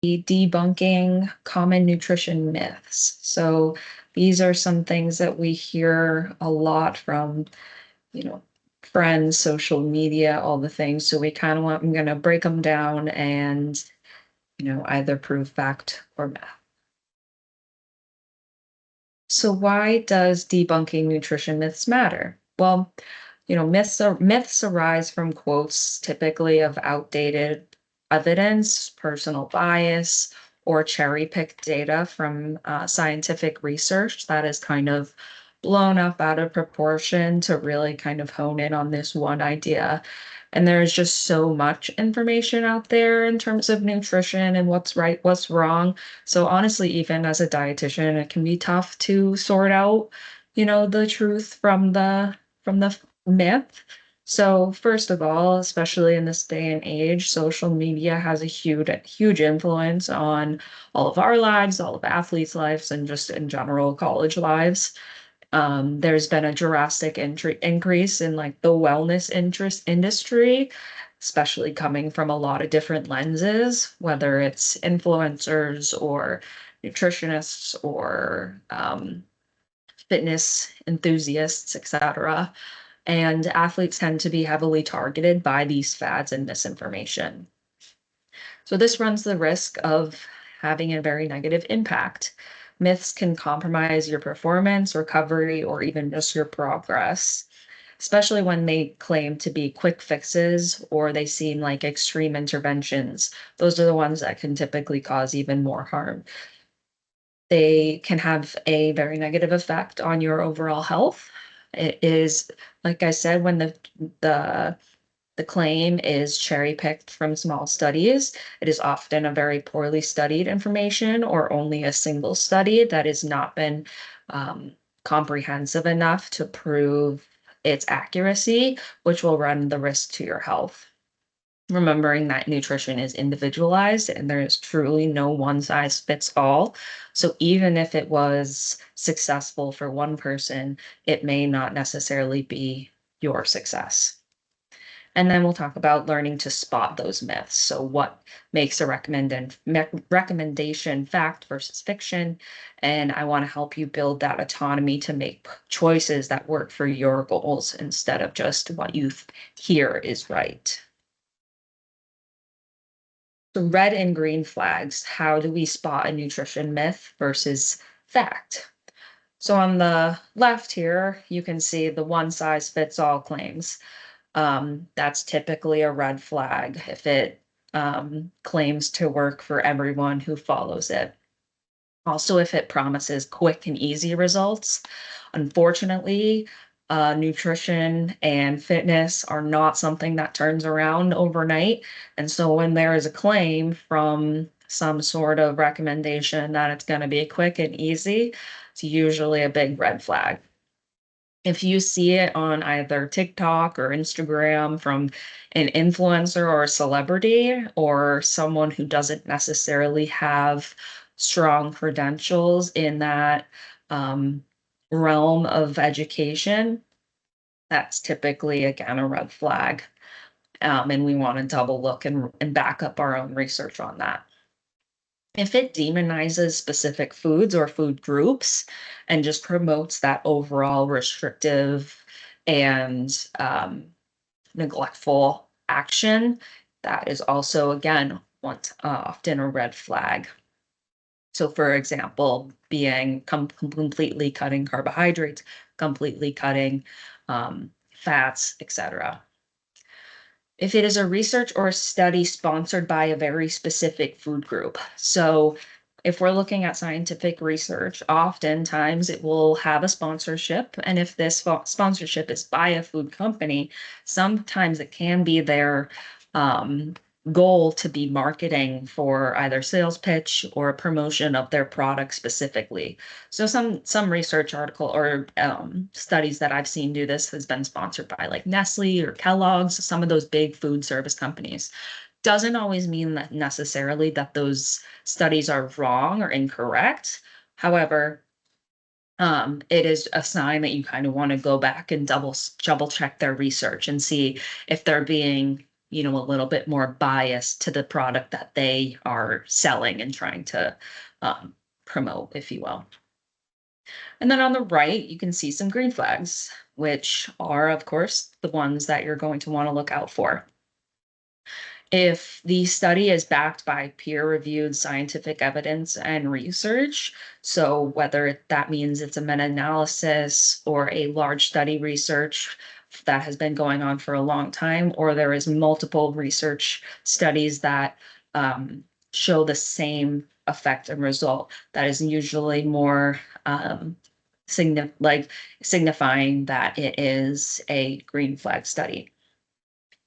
Debunking common nutrition myths. So these are some things that we hear a lot from, you know, friends, social media, all the things. So I'm going to break them down and, either prove fact or myth. So why does debunking nutrition myths matter? Well, myths arise from quotes typically of outdated evidence, personal bias, or cherry-picked data from scientific research that is kind of blown up out of proportion to really kind of hone in on this one idea. And there's just so much information out there in terms of nutrition and what's right, what's wrong. So honestly, even as a dietitian, it can be tough to sort out, the truth from the myth. So first of all, especially in this day and age, social media has a huge influence on all of our lives, all of athletes' lives, and just in general college lives. There's been a drastic increase in like the wellness interest industry, especially coming from a lot of different lenses, whether it's influencers or nutritionists or fitness enthusiasts, etc. And athletes tend to be heavily targeted by these fads and misinformation. So this runs the risk of having a very negative impact. Myths can compromise your performance, recovery, or even just your progress, especially when they claim to be quick fixes or they seem like extreme interventions. Those are the ones that can typically cause even more harm. They can have a very negative effect on your overall health. It is, like I said, when the the claim is cherry-picked from small studies. It is often a very poorly studied information or only a single study that has not been comprehensive enough to prove its accuracy, which will run the risk to your health. Remembering that nutrition is individualized and there is truly no one size fits all. So even if it was successful for one person, it may not necessarily be your success. And then we'll talk about learning to spot those myths. So what makes a recommendation fact versus fiction? And I want to help you build that autonomy to make choices that work for your goals instead of just what you hear is right. So red and green flags, how do we spot a nutrition myth versus fact? So on the left here, you can see the one size fits all claims. That's typically a red flag if it claims to work for everyone who follows it. Also, if it promises quick and easy results, unfortunately, nutrition and fitness are not something that turns around overnight. And so when there is a claim from some sort of recommendation that it's going to be quick and easy, it's usually a big red flag. If you see it on either TikTok or Instagram from an influencer or a celebrity or someone who doesn't necessarily have strong credentials in that um, realm of education, that's typically, again, a red flag. And we want to double look and back up our own research on that. If it demonizes specific foods or food groups and just promotes that overall restrictive and neglectful action, that is also, again, often a red flag. So, for example, being completely cutting carbohydrates, completely cutting fats, etc. If it is a research or a study sponsored by a very specific food group. So if we're looking at scientific research, oftentimes it will have a sponsorship. And if this sponsorship is by a food company, sometimes it can be their goal to be marketing for either sales pitch or a promotion of their product specifically. So some research article or studies that I've seen do this has been sponsored by like Nestle or Kellogg's, some of those big food service companies. Doesn't always mean that necessarily that those studies are wrong or incorrect. However, it is a sign that you kind of want to go back and double check their research and see if they're being a little bit more biased to the product that they are selling and trying to promote, if you will. And then on the right, you can see some green flags, which are, of course, the ones that you're going to want to look out for. If the study is backed by peer-reviewed scientific evidence and research, so whether that means it's a meta-analysis or a large study research that has been going on for a long time, or there is multiple research studies that show the same effect and result, that is usually more signifying that it is a green flag study.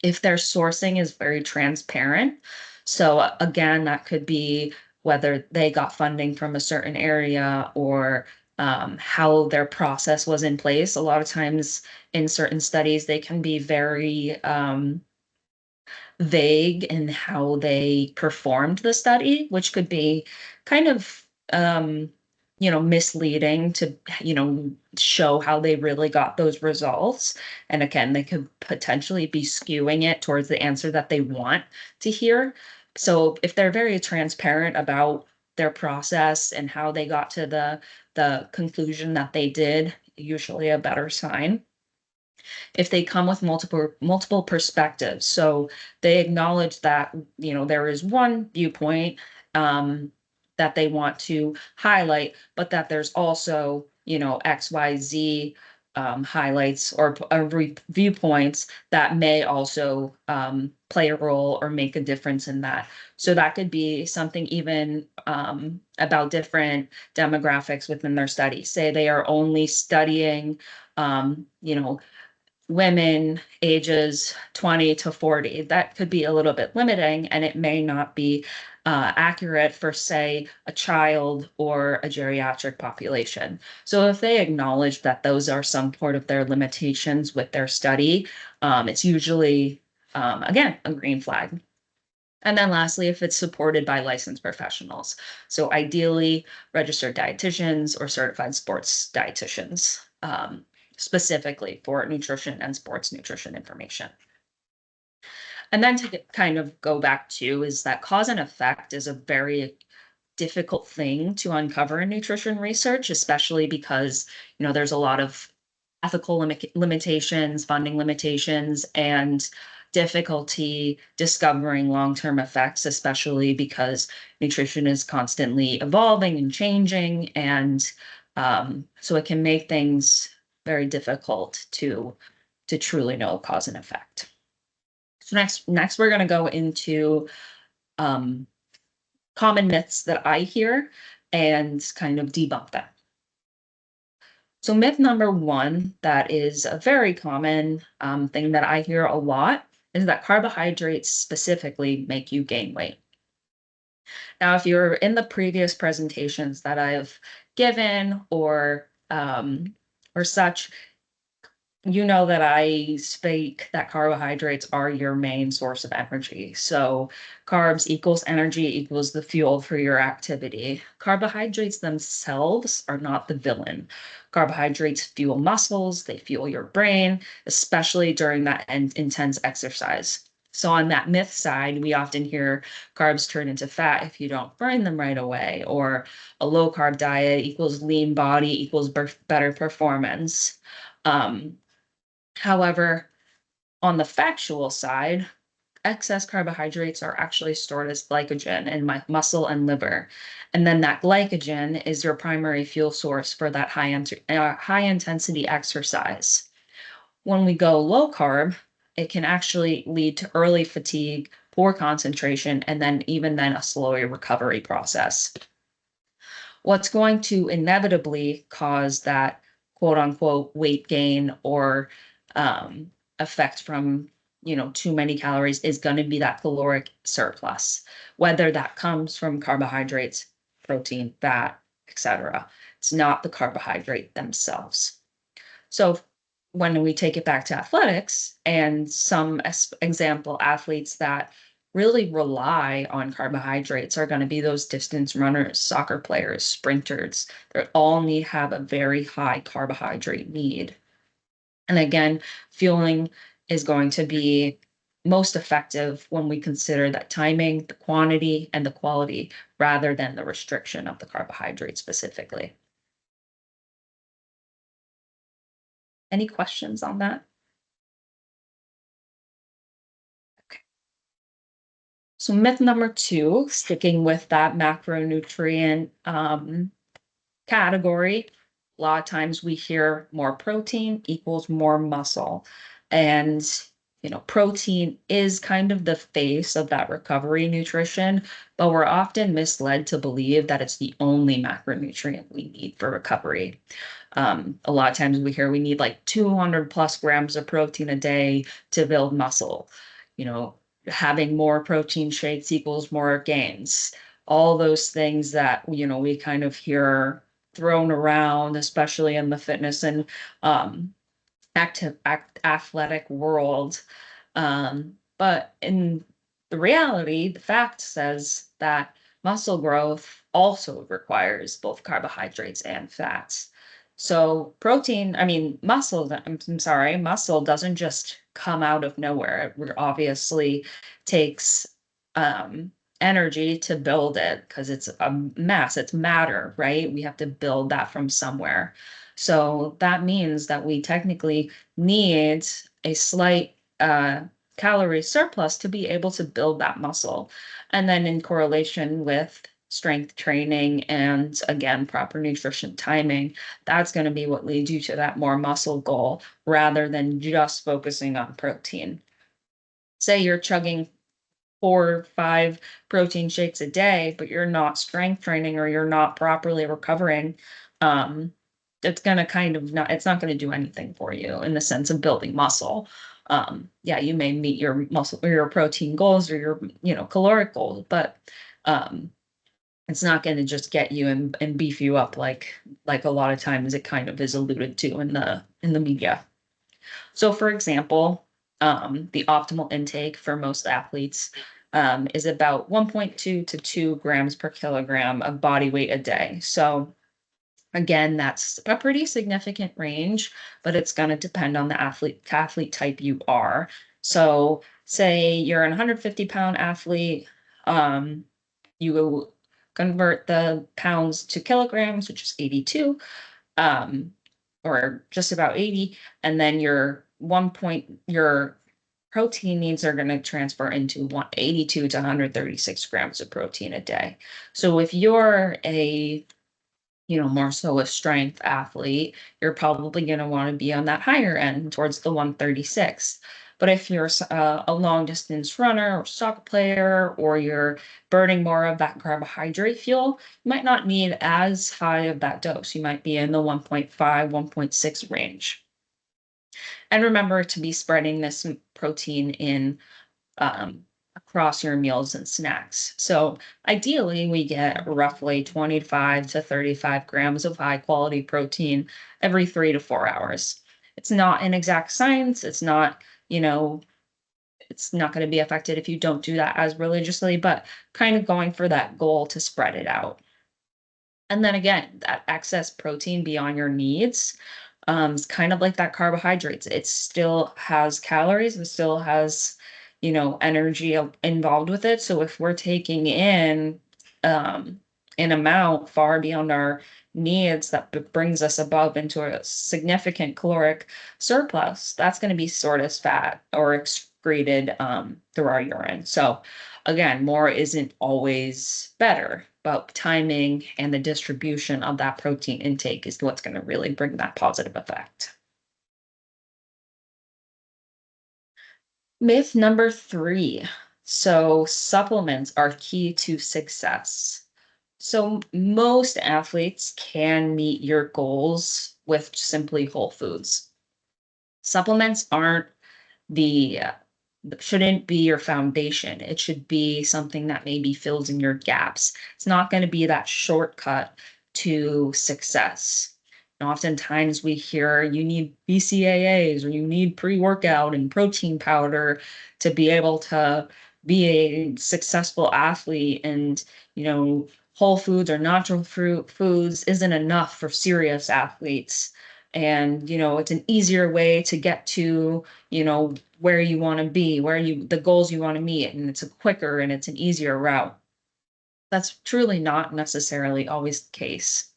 If their sourcing is very transparent, so again, that could be whether they got funding from a certain area or how their process was in place. A lot of times in certain studies, they can be very vague in how they performed the study, which could be kind of misleading to show how they really got those results. And again, they could potentially be skewing it towards the answer that they want to hear. So if they're very transparent about their process and how they got to the conclusion that they did, usually a better sign. If they come with multiple perspectives, so they acknowledge that there is one viewpoint that they want to highlight, but that there's also XYZ highlights or viewpoints that may also play a role or make a difference in that. So that could be something even about different demographics within their study. Say they are only studying women ages 20 to 40. That could be a little bit limiting, and it may not be accurate for, say, a child or a geriatric population. So if they acknowledge that those are some part of their limitations with their study, it's usually, again, a green flag. And then lastly, if it's supported by licensed professionals. So ideally, registered dietitians or certified sports dietitians. Specifically for nutrition and sports nutrition information. And then to kind of go back to is that cause and effect is a very difficult thing to uncover in nutrition research, especially because, there's a lot of ethical limitations, funding limitations, and difficulty discovering long-term effects, especially because nutrition is constantly evolving and changing. And so it can make things very difficult to truly know cause and effect. So next we're going to go into common myths that I hear and kind of debunk them. So myth number one, that is a very common thing that I hear a lot, is that carbohydrates specifically make you gain weight. Now, if you're in the previous presentations that I've given or such, that I speak that carbohydrates are your main source of energy. So carbs equals energy equals the fuel for your activity. Carbohydrates themselves are not the villain. Carbohydrates fuel muscles, they fuel your brain, especially during that intense exercise. So on that myth side, we often hear carbs turn into fat if you don't burn them right away, or a low carb diet equals lean body equals better performance. However, on the factual side, excess carbohydrates are actually stored as glycogen in my muscle and liver. And then that glycogen is your primary fuel source for that high intensity exercise. When we go low carb, it can actually lead to early fatigue, poor concentration, and then a slower recovery process. What's going to inevitably cause that quote unquote weight gain or effect from too many calories is going to be that caloric surplus, whether that comes from carbohydrates, protein, fat, etc. It's not the carbohydrate themselves. So when we take it back to athletics and some example athletes that really rely on carbohydrates are going to be those distance runners, soccer players, sprinters. They all have a very high carbohydrate need. And again, fueling is going to be most effective when we consider that timing, the quantity, and the quality rather than the restriction of the carbohydrate specifically. Any questions on that? Okay. So myth number two, sticking with that macronutrient category, a lot of times we hear more protein equals more muscle. And, protein is kind of the face of that recovery nutrition, but we're often misled to believe that it's the only macronutrient we need for recovery. A lot of times we hear we need like 200 plus grams of protein a day to build muscle. You know, having more protein shakes equals more gains. All those things that, we kind of hear thrown around, especially in the fitness and athletic world. But in the reality, the fact says that muscle growth also requires both carbohydrates and fats. So protein, I mean, I'm sorry, muscle doesn't just come out of nowhere. It obviously takes um, energy to build it because it's a mass, it's matter, right? We have to build that from somewhere. So that means that we technically need a slight calorie surplus to be able to build that muscle. And then in correlation with strength training and again, proper nutrition timing, that's going to be what leads you to that more muscle goal rather than just focusing on protein. Say you're chugging 4 or 5 protein shakes a day, but you're not strength training or you're not properly recovering, um, it's gonna kind of not it's not gonna do anything for you in the sense of building muscle. Yeah, you may meet your muscle or your protein goals or your, caloric goals, but um, it's not gonna just get you and beef you up like a lot of times it kind of is alluded to in the media. So, for example, the optimal intake for most athletes is about 1.2 to 2 grams per kilogram of body weight a day. So, again, that's a pretty significant range, but it's going to depend on the athlete type you are. So, say you're an 150-pound athlete, you will convert the pounds to kilograms, which is 82, um, or just about 80, and then your protein needs are going to transfer into 182 to 136 grams of protein a day. So if you're a more so a strength athlete, you're probably going to want to be on that higher end towards the 136. But if you're a long distance runner or soccer player, or you're burning more of that carbohydrate fuel, you might not need as high of that dose. You might be in the 1.5, 1.6 range. And remember to be spreading this protein in across your meals and snacks. So ideally, we get roughly 25 to 35 grams of high quality protein every 3 to 4 hours. It's not an exact science. It's not going to be affected if you don't do that as religiously, but kind of going for that goal to spread it out. And then again, that excess protein beyond your needs is kind of like that carbohydrates. It still has calories, it still has, energy involved with it. So if we're taking in an amount far beyond our needs that brings us above into a significant caloric surplus, that's going to be stored as fat or excreted through our urine. So again, more isn't always better, but timing and the distribution of that protein intake is what's going to really bring that positive effect. Myth number three. So, supplements are key to success. So, most athletes can meet your goals with simply whole foods. Supplements aren't the shouldn't be your foundation. It should be something that maybe fills in your gaps. It's not going to be that shortcut to success. And oftentimes we hear you need BCAAs or you need pre-workout and protein powder to be able to be a successful athlete. And, whole foods or natural fruit foods isn't enough for serious athletes. And, it's an easier way to get to, where you want to be, the goals you want to meet, and it's a quicker and it's an easier route. That's truly not necessarily always the case.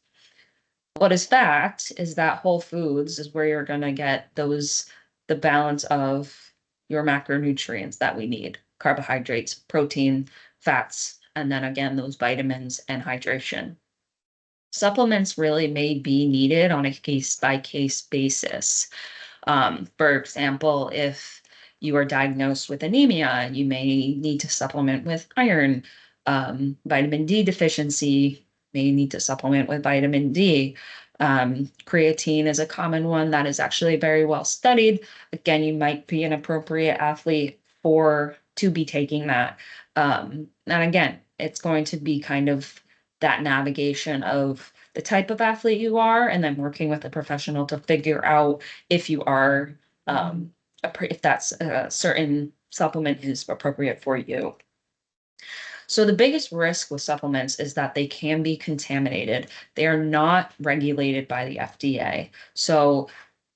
What is fact is that whole foods is where you're going to get the balance of your macronutrients that we need: carbohydrates, protein, fats, and then again, those vitamins and hydration. Supplements really may be needed on a case by case basis. For example, if you are diagnosed with anemia, you may need to supplement with iron. Vitamin D deficiency, may need to supplement with vitamin D. Creatine is a common one that is actually very well studied. Again, you might be an appropriate athlete to be taking that. And again, it's going to be kind of that navigation of the type of athlete you are, and then working with a professional to figure out if you are if that's a certain supplement is appropriate for you. So the biggest risk with supplements is that they can be contaminated. They are not regulated by the FDA. So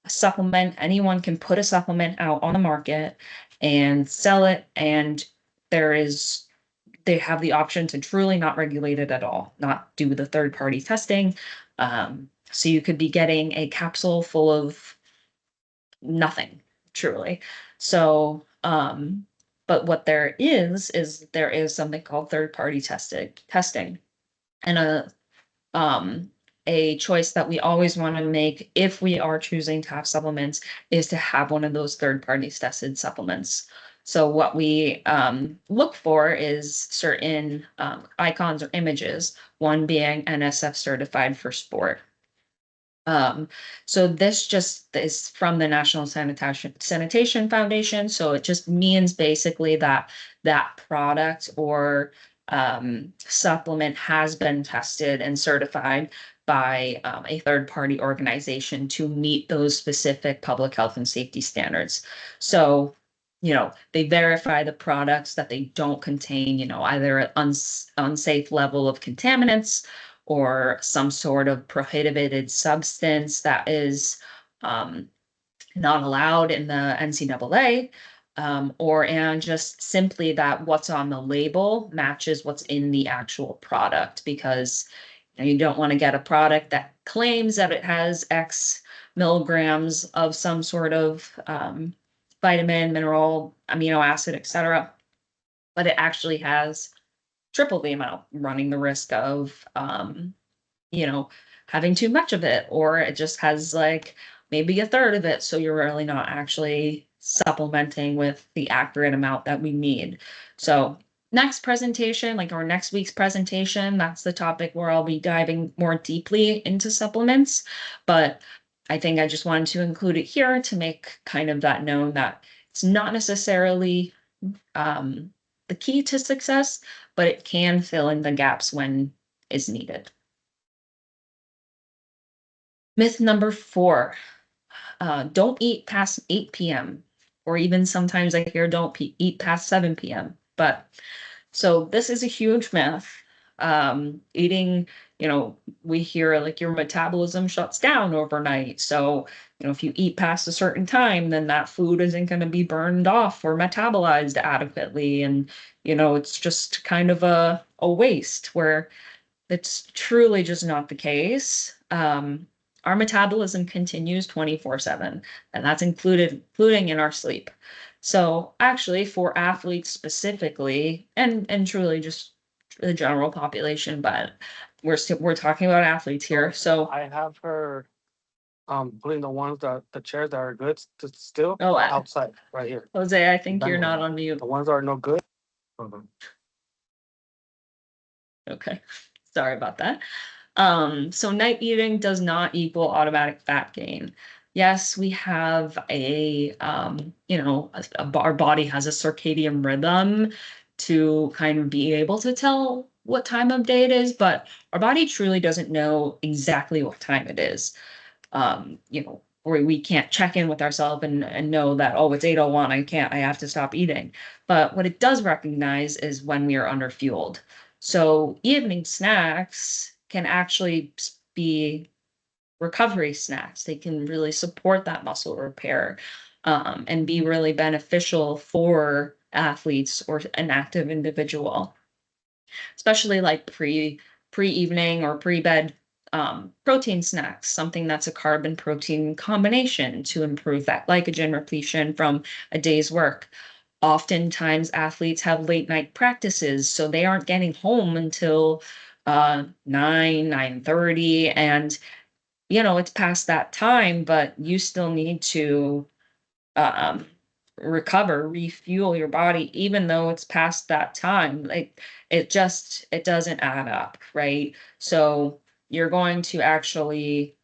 a supplement, anyone can put a supplement out on the market and sell it, and they have the option to truly not regulate it at all, not do the third party testing. So you could be getting a capsule full of nothing, truly. So, but what there is something called third party testing, and a choice that we always want to make if we are choosing to have supplements is to have one of those third party tested supplements. So what we look for is certain icons or images, one being NSF certified for sport. So this just is from the National Sanitation Foundation. So it just means basically that that product or supplement has been tested and certified by a third-party organization to meet those specific public health and safety standards. So, they verify the products that they don't contain, either an unsafe level of contaminants or some sort of prohibited substance that is not allowed in the NCAA, and just simply that what's on the label matches what's in the actual product, because you don't want to get a product that claims that it has X milligrams of some sort of vitamin, mineral, amino acid, etc., but it actually has triple the amount, running the risk of having too much of it, or it just has like maybe a third of it. So you're really not actually supplementing with the accurate amount that we need. So next presentation, like our next week's presentation, that's the topic where I'll be diving more deeply into supplements. But I think I just wanted to include it here to make kind of that known that it's not necessarily the key to success, but it can fill in the gaps when is needed. Myth number 4, don't eat past 8 p.m. Or even sometimes I hear don't eat past 7 p.m. But so this is a huge myth. Eating, we hear like your metabolism shuts down overnight. So, if you eat past a certain time, then that food isn't going to be burned off or metabolized adequately. And, it's just kind of a waste, where it's truly just not the case. Our metabolism continues 24/7, and that's including in our sleep. So actually, for athletes specifically, and truly just the general population, but we're talking about athletes here. So I have her putting the chairs that are good still oh, outside right here. Jose, I think you're not on mute. The ones that are no good. Okay, sorry about that. So night eating does not equal automatic fat gain. Yes, we have our body has a circadian rhythm to kind of be able to tell what time of day it is, but our body truly doesn't know exactly what time it is. Or we can't check in with ourselves and know that, oh, it's 8:01, I have to stop eating. But what it does recognize is when we are underfueled. So evening snacks can actually be recovery snacks. They can really support that muscle repair. and be really beneficial for athletes or an active individual, especially like pre-evening or pre-bed protein snacks, something that's a carb and protein combination to improve that glycogen repletion from a day's work. Oftentimes athletes have late night practices, so they aren't getting home until 9:30, and it's past that time, but you still need to um recover, refuel your body even though it's past that time. Like, it doesn't add up, right? So you're going to actually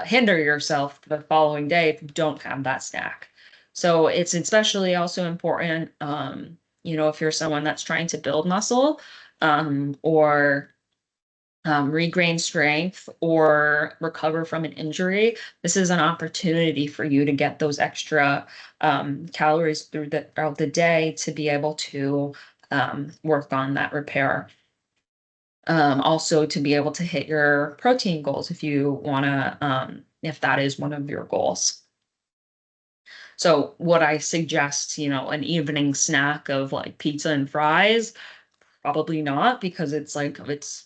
hinder yourself the following day if you don't have that snack. So it's especially also important, if you're someone that's trying to build muscle, or regain strength or recover from an injury. This is an opportunity for you to get those extra calories throughout the day to be able to work on that repair. Also, to be able to hit your protein goals if you want to, if that is one of your goals. So, would I suggest, an evening snack of like pizza and fries? Probably not, because it's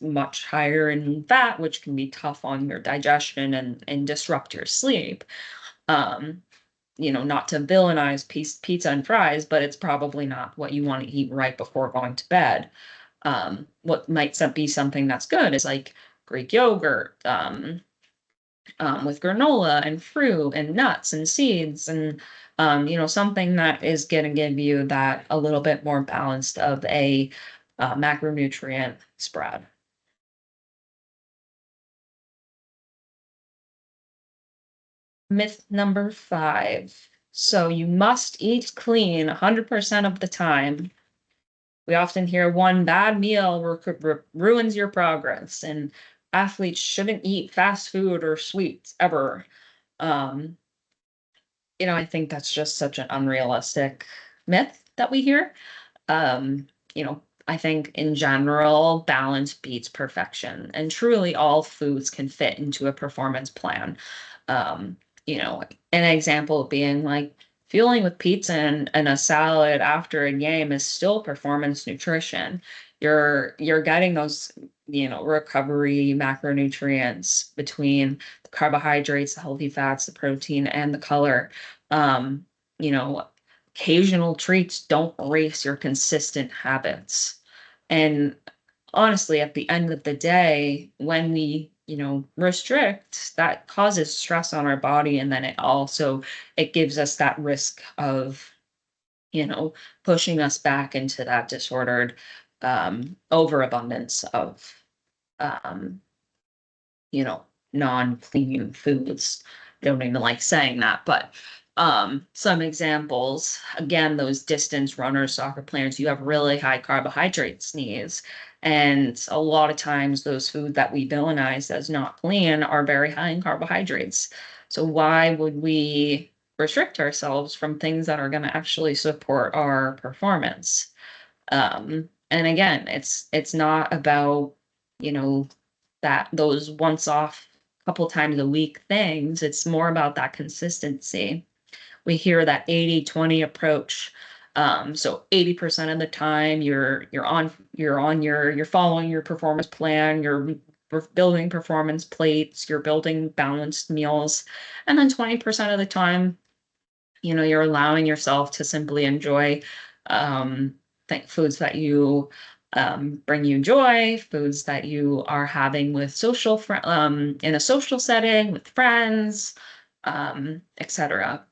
much higher in fat, which can be tough on your digestion and disrupt your sleep. Um, not to villainize pizza and fries, but it's probably not what you want to eat right before going to bed. What might be something that's good is like Greek yogurt, with granola and fruit and nuts and seeds, and something that is going to give you that a little bit more balanced of a macronutrient spread. Myth number 5. So you must eat clean 100% of the time. We often hear one bad meal ruins your progress, and athletes shouldn't eat fast food or sweets ever. Um, I think that's just such an unrealistic myth that we hear. Um, I think in general, balance beats perfection, and truly all foods can fit into a performance plan. Um, an example being like fueling with pizza and a salad after a game is still performance nutrition. You're getting those, recovery macronutrients between the carbohydrates, the healthy fats, the protein, and the color. Um, you know, Occasional treats don't erase your consistent habits. And honestly, at the end of the day, when we, restrict, that causes stress on our body. And then it gives us that risk of, you know, pushing us back into that disordered overabundance of um, you know, non-clean foods. Don't even like saying that, but some examples, again, those distance runners, soccer players, you have really high carbohydrates needs. And a lot of times those foods that we villainize as not clean are very high in carbohydrates. So why would we restrict ourselves from things that are going to actually support our performance? And again, it's not about, you know, that those once off couple times a week things. It's more about that consistency. We hear that 80-20 approach. So 80% of the time you're following your performance plan, you're building performance plates, you're building balanced meals, and then 20% of the time, you're allowing yourself to simply enjoy foods that you bring you joy, foods that you are having with in a social setting with friends, etc.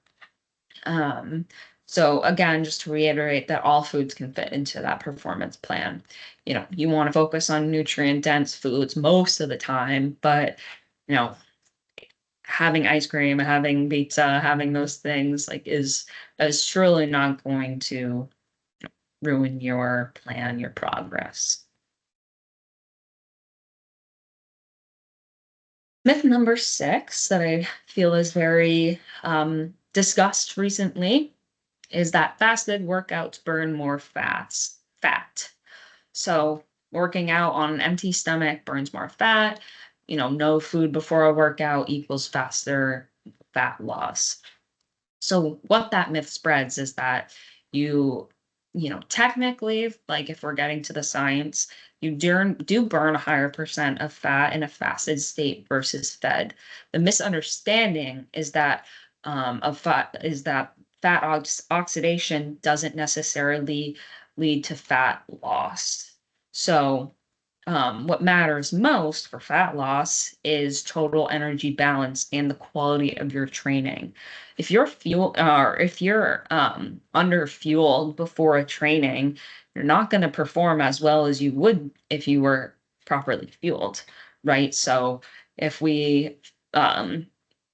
Um, so again, just to reiterate that all foods can fit into that performance plan. You want to focus on nutrient dense foods most of the time, but you know, having ice cream, having pizza, having those things is surely not going to ruin your plan, your progress. Myth number 6 that I feel is very discussed recently is that fasted workouts burn more fat. So working out on an empty stomach burns more fat. No food before a workout equals faster fat loss. So what that myth spreads is that you, technically, like if we're getting to the science, you do burn a higher percent of fat in a fasted state versus fed. The misunderstanding is that fat oxidation doesn't necessarily lead to fat loss. So what matters most for fat loss is total energy balance and the quality of your training. If you're under fueled before a training, you're not going to perform as well as you would if you were properly fueled, right? So if we um,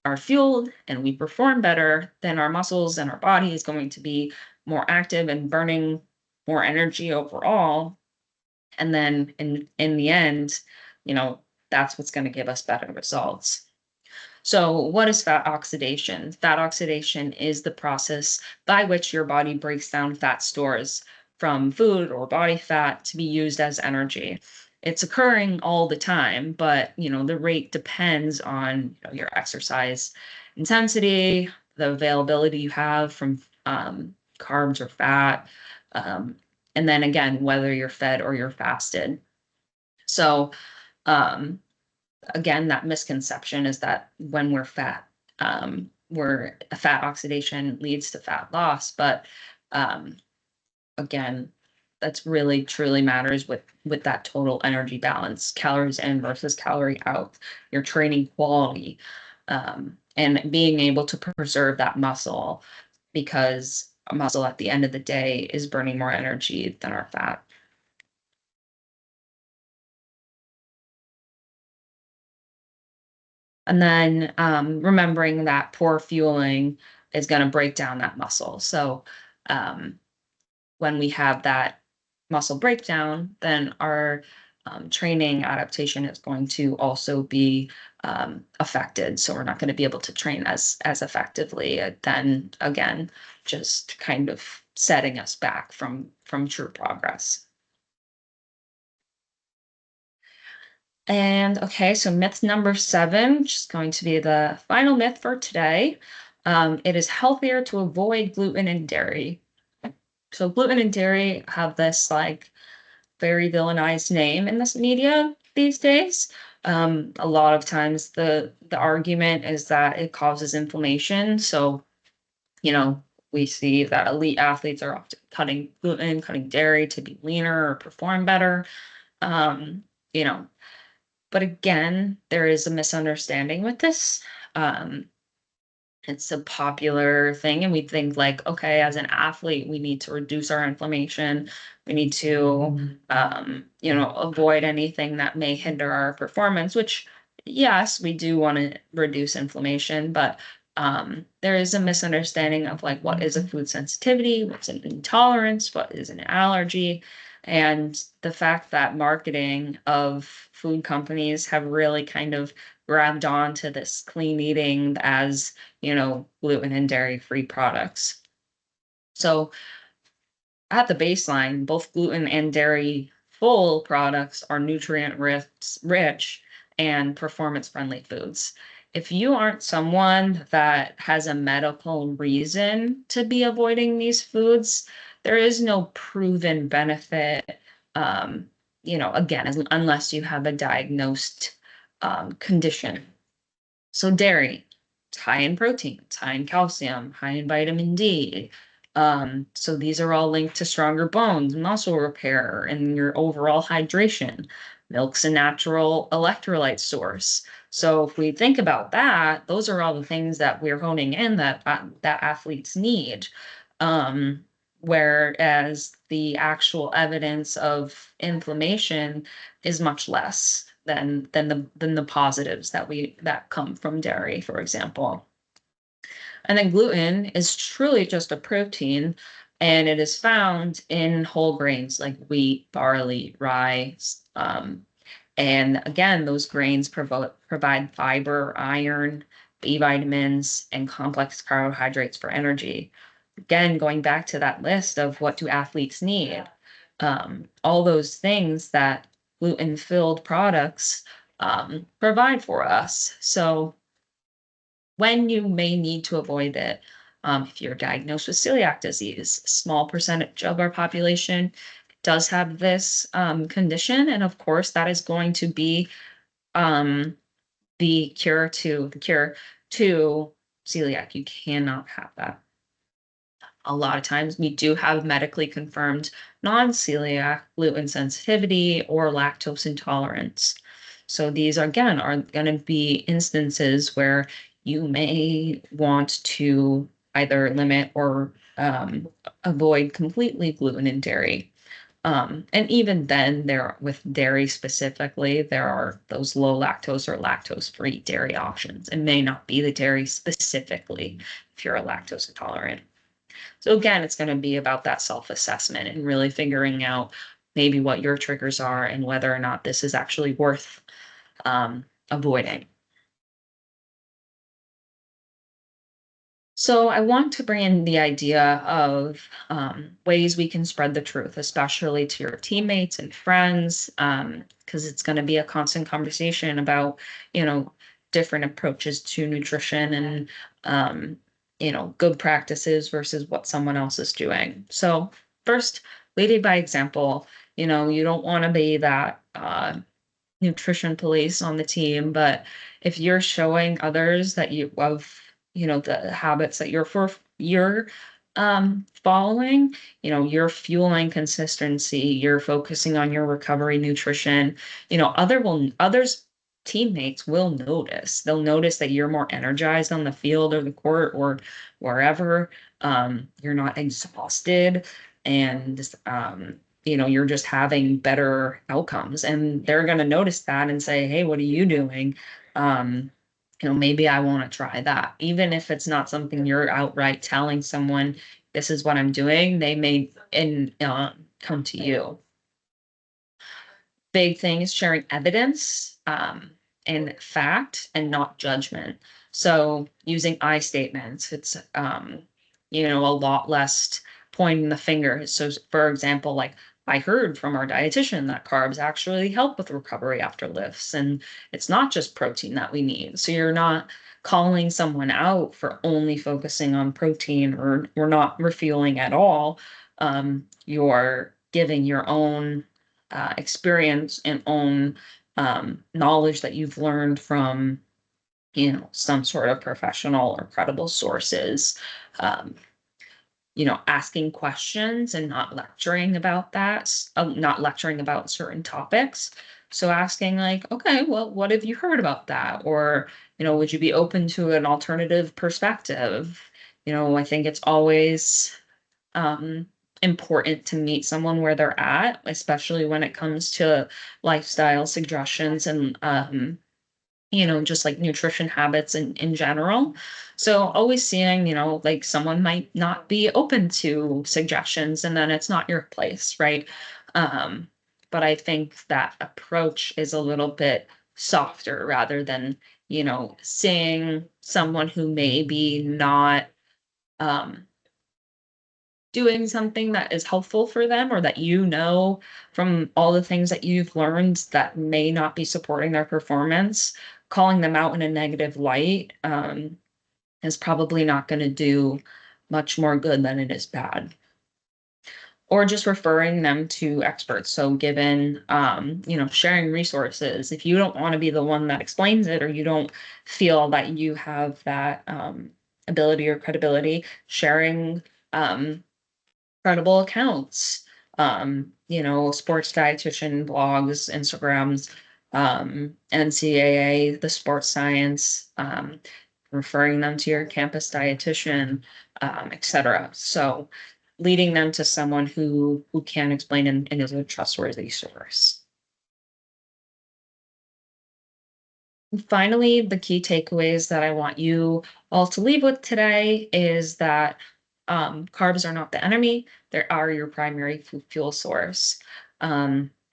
are fueled and we perform better, then our muscles and our body is going to be more active and burning more energy overall, and then in the end, that's what's going to give us better results. So, what is fat oxidation? Fat oxidation is the process by which your body breaks down fat stores from food or body fat to be used as energy. It's occurring all the time, but the rate depends on your exercise intensity, the availability you have from carbs or fat, um, and then again whether you're fed or you're fasted. So, um, again, that misconception is that when we're fat, we're fat oxidation leads to fat loss. But um, again, that's really truly matters with that total energy balance, calories in versus calorie out, your training quality, and being able to preserve that muscle, because a muscle at the end of the day is burning more energy than our fat. And then remembering that poor fueling is going to break down that muscle. So um, when we have that muscle breakdown, then our training adaptation is going to also be affected. So we're not going to be able to train as effectively. Then again, just kind of setting us back from true progress. And okay, so myth number 7, which is going to be the final myth for today. It is healthier to avoid gluten and dairy. So gluten and dairy have this like very villainized name in this media these days. A lot of times the argument is that it causes inflammation. So, you know, we see that elite athletes are often cutting gluten, cutting dairy to be leaner or perform better. Um, you know, but again, there is a misunderstanding with this. Um, it's a popular thing, and we think like, okay, as an athlete, we need to reduce our inflammation. We need to, avoid anything that may hinder our performance. Which, yes, we do want to reduce inflammation, but there is a misunderstanding of like what is a food sensitivity, what's an intolerance, what is an allergy, and the fact that marketing of food companies have really kind of grabbed on to this clean eating as gluten and dairy free products. So at the baseline, both gluten and dairy full products are nutrient rich and performance friendly foods. If you aren't someone that has a medical reason to be avoiding these foods, there is no proven benefit. Um, again, unless you have a diagnosed condition. So dairy, it's high in protein, it's high in calcium, high in vitamin D. So these are all linked to stronger bones, muscle repair, and your overall hydration. Milk's a natural electrolyte source. So if we think about that, those are all the things that we're honing in that athletes need. Um, Whereas the actual evidence of inflammation is much less than the positives that come from dairy, for example. And then gluten is truly just a protein, and it is found in whole grains like wheat, barley, rye. And again, those grains provide fiber, iron, B vitamins, and complex carbohydrates for energy. Again, going back to that list of what do athletes need, all those things that gluten-filled products provide for us. So when you may need to avoid it, If you're diagnosed with celiac disease, a small percentage of our population does have this condition. And of course, that is going to be um, the cure to celiac. You cannot have that. A lot of times we do have medically confirmed non-celiac gluten sensitivity or lactose intolerance. So these again are going to be instances where you may want to either limit or avoid completely gluten and dairy. And even then, there with dairy specifically, there are those low lactose or lactose-free dairy options. It may not be the dairy specifically if you're a lactose intolerant. So again, it's going to be about that self-assessment and really figuring out maybe what your triggers are and whether or not this is actually worth avoiding. So I want to bring in the idea of ways we can spread the truth, especially to your teammates and friends, because it's going to be a constant conversation about, you know, different approaches to nutrition and, good practices versus what someone else is doing. So first, leading by example. You don't want to be that nutrition police on the team, but if you're showing others that the habits that you're following, you're fueling consistency, you're focusing on your recovery nutrition, others teammates will notice. They'll notice that you're more energized on the field or the court or wherever. You're not exhausted and you're just having better outcomes, and they're going to notice that and say, hey, what are you doing? Maybe I want to try that. Even if it's not something you're outright telling someone, this is what I'm doing, they may come to you. Big thing is sharing evidence and fact and not judgment. So using I statements, it's a lot less pointing the finger. So for example, like, I heard from our dietitian that carbs actually help with recovery after lifts, and it's not just protein that we need. So you're not calling someone out for only focusing on protein, or we're not refueling at all. You're giving your own experience and own knowledge that you've learned from some sort of professional or credible sources. um, Asking questions and not lecturing about not lecturing about certain topics. So asking like, okay, well, what have you heard about that? Or, would you be open to an alternative perspective? I think it's always um, important to meet someone where they're at, especially when it comes to lifestyle suggestions and just like nutrition habits in general. So always seeing, like someone might not be open to suggestions and then it's not your place, right? Um, but I think that approach is a little bit softer rather than, seeing someone who may be not um doing something that is helpful for them, or that from all the things that you've learned that may not be supporting their performance. Calling them out in a negative light is probably not going to do much more good than it is bad. Or just referring them to experts. So given sharing resources, if you don't want to be the one that explains it, or you don't feel that you have that ability or credibility, sharing credible accounts, sports dietitian blogs, Instagrams, NCAA, the sports science, referring them to your campus dietitian, etc. So leading them to someone who can explain and is a trustworthy source. Finally, the key takeaways that I want you all to leave with today is that carbs are not the enemy. They are your primary fuel source.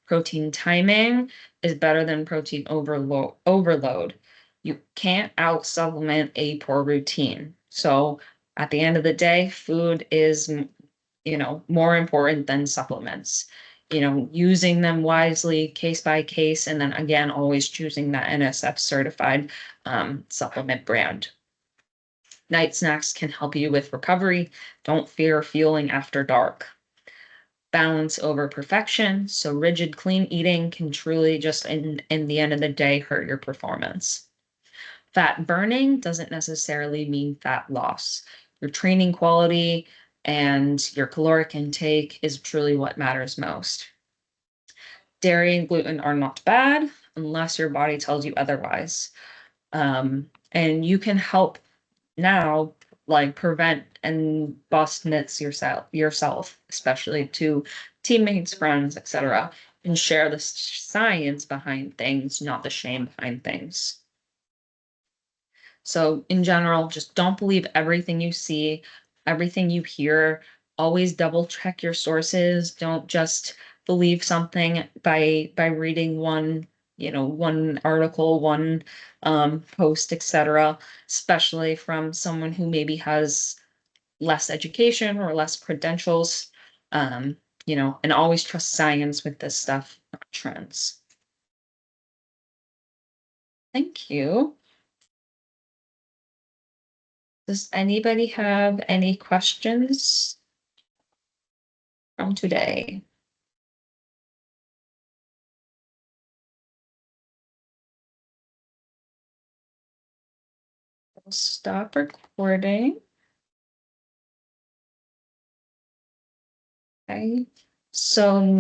Protein timing is better than protein overload. You can't out supplement a poor routine. So at the end of the day, food is, more important than supplements. Using them wisely, case by case, and then again, always choosing that NSF certified supplement brand. Night snacks can help you with recovery. Don't fear fueling after dark. Balance over perfection. So rigid, clean eating can truly just in the end of the day hurt your performance. Fat burning doesn't necessarily mean fat loss. Your training quality and your caloric intake is truly what matters most. Dairy and gluten are not bad unless your body tells you otherwise. And you can help now, like prevent and bust myths yourself, especially to teammates, friends, etc., and share the science behind things, not the shame behind things. So, in general, just don't believe everything you see, everything you hear. Always double check your sources. Don't just believe something by reading one article, one post, etc., especially from someone who maybe has less education or less credentials. Um, and always trust science with this stuff, not trends. Thank you. Does anybody have any questions from today? I'll stop recording. Okay. So